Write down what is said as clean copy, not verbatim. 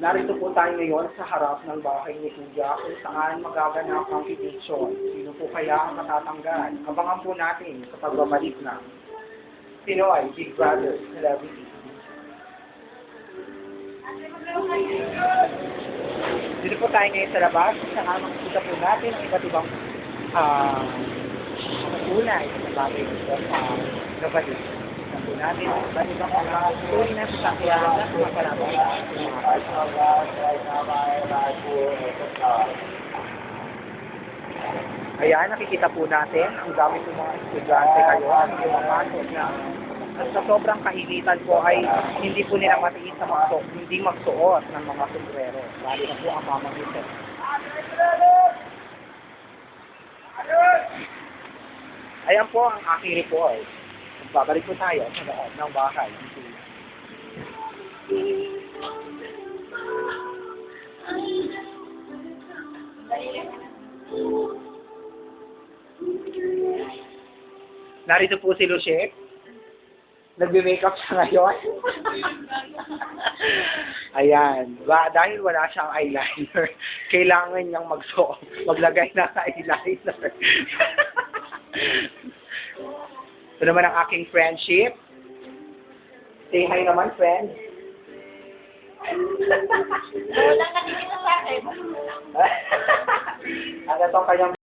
Narito po tayo ngayon sa harap ng bahay ni Kuya kung saan magaganap ang petition. Sino po kaya ang matatanggal? Abangan po natin sa pagbabalik ng Pinoy Big Brother Celebrity. Dito po tayo ngayon sa labas kung saan makikita po natin ang iba't ibang kulay sa bagay nito sa gabalik. Po natin ang iba't ibang mga story na sasakyan na sumasalabay sa mga Ayan, nakikita po natin ang dami po mga estudyante kayo ang pumasok na sa sobrang kainitan po ay hindi po nila matiis na hindi magsuot ng mga sombrero. Lalo na po ang mamang ito. Ayan po ang aking report. Babalik po tayo sa loob ng bahay. Narito po si Lucia. Nagbe-makeup siya ngayon. Ayan. Dahil wala siyang eyeliner, kailangan niyang maglagay ng eyeliner. Ito naman ang aking friendship. Say hi naman, friend. Wala nakikita sa akin. Ano itong kanyang